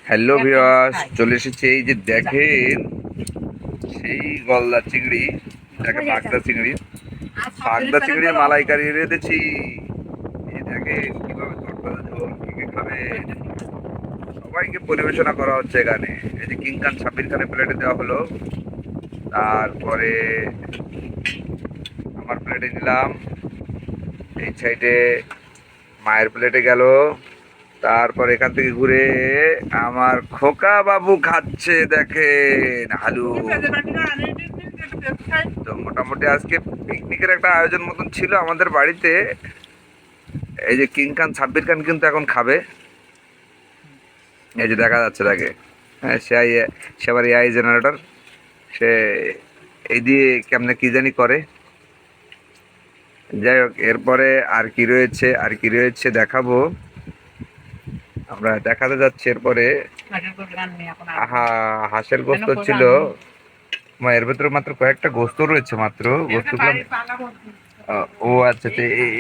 Hello viewers, চলে এসেছে। এই যে দেখেন, সেই গলদা চিংড়ি, এটাকে বাগদা চিংড়ি, বাগদা চিংড়ির মালাইকারি রেঁধেছি। এই দেখেন কিভাবে তরতাজা ঝোল, কে কে খাবে, সবাইকে পরিবেশনা করা হচ্ছে এখানে। এই যে কিং খান সাব্বির খানের প্লেটে দেওয়া হলো, তারপরে আমার প্লেটে নিলাম, এই সাইডে মায়ের প্লেটে গেল, তারপর এখান থেকে ঘুরে আমার খোকা বাবু খাচ্ছে দেখেন হালু। তো মোটামুটি আজকে পিকনিকের একটা আয়োজন মতন ছিল আমাদের বাড়িতে। এই যে কিং খান সাব্বির খান কিন্তু এখন খাবে, এই যে দেখা যাচ্ছে তাকে। হ্যাঁ, সে আবার এআই জেনারেটর, সে এই দিয়ে কেমনে কি জানি করে। যাই হোক, এরপরে আর কি রয়েছে দেখাবো, আমরা দেখাতে যাচ্ছি। এরপরে হাঁসের গোস্ত ছিল, এর ভেতরে মাত্র কয়েকটা গোস্ত রয়েছে, মাত্র গোস্তগুলো। ও আচ্ছা,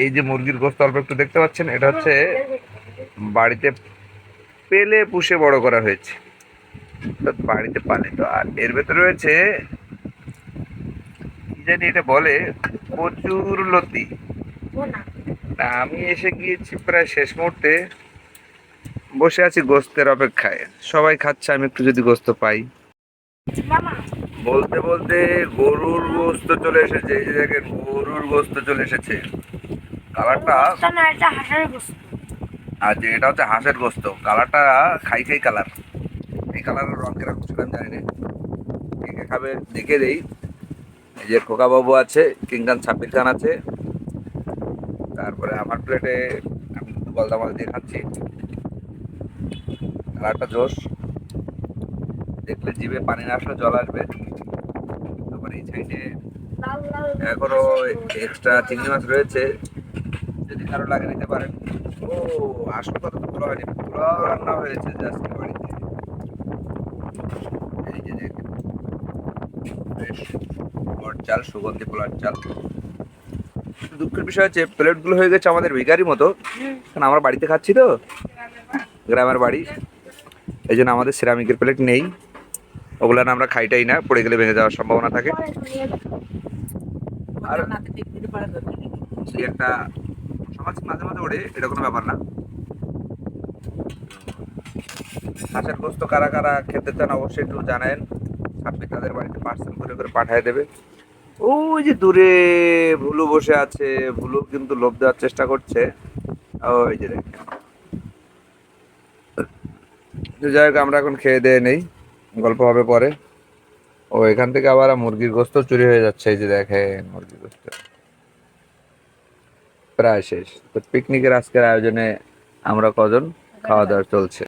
এই যে মুরগির গোস্ত অল্প একটু দেখতে পাচ্ছেন, এটা হচ্ছে বাড়িতে পেলে পুষে বড় করা হয়েছে, বাড়িতে পালিত। আর এর ভেতরে রয়েছে কি জানি এটা বলে, প্রচুর লতি। আমি এসে গিয়েছি প্রায় শেষ মুহূর্তে, বসে আছি গোস্তের অপেক্ষায়। সবাই খাচ্ছে, আমি একটু যদি গোস্ত পাই। বলতে বলতে গরুর গোস্ত চলে এসেছে, এই যে দেখেন গরুর গোস্ত চলে এসেছে। কালারটা, আর যে এটা হচ্ছে হাঁসের গোস্ত, কালারটা খাই খাই কালার। এই কালারের রং কিরকম ছিল আমি জানি না, কে কে খাবে দেখে দেই। এই যে খোকা বাবু আছে, কিং খান সাব্বির খান আছে, তারপরে আমার প্লেটে আমি কিন্তু গলদা মাছ দিয়ে খাচ্ছি। কালারটা জোশ, দেখলে জিভে পানি না আসলে জল আসবে। তারপরে এই সাইডে এখনো এক্সট্রা চিংড়ি মাছ রয়েছে, যদি কারো লাগে নিতে পারেন। ও, আসল কথা তো বলা হয়নি, পোলাও রান্না হয়েছে জাস্ট বাড়িতে। এই যে দেখেন, বেশ পোলার চাল, সুগন্ধি পোলার চাল। কিন্তু দুঃখের বিষয় হচ্ছে প্লেটগুলো হয়ে গেছে আমাদের ভিখারির মতো, কারণ আমরা বাড়িতে খাচ্ছি তো, গ্রামের বাড়ি, এই জন্য আমাদের সিরামিকের প্লেট নেই। ওগুলো না আমরা খাইটাই না, পড়ে গেলে ভেঙে যাওয়ার সম্ভাবনা থাকে। আর একটা সমাজ মাঝে মাঝে ওড়ে, এটা কোনো ব্যাপার না। হাঁসের গোস্ত কারা কারা খেতে চান অবশ্যই একটু জানেন, আপনি তাদের বাড়িতে পার্সেল করে করে পাঠিয়ে দেবে। ওই যে দূরে ভুলু বসে আছে, ভুলু কিন্তু লোভ দেওয়ার চেষ্টা করছে। ওই যে দেখেন। যাই হোক, আমরা এখন খেয়ে দিয়ে নেই, গল্প হবে পরে। ও, এখান থেকে আবার মুরগির গোস্ত চুরি হয়ে যাচ্ছে, এই যে দেখেন মুরগির গোস্ত প্রায় শেষ। তো পিকনিকের আজকের আয়োজনে আমরা কজন খাওয়া দাওয়া চলছে।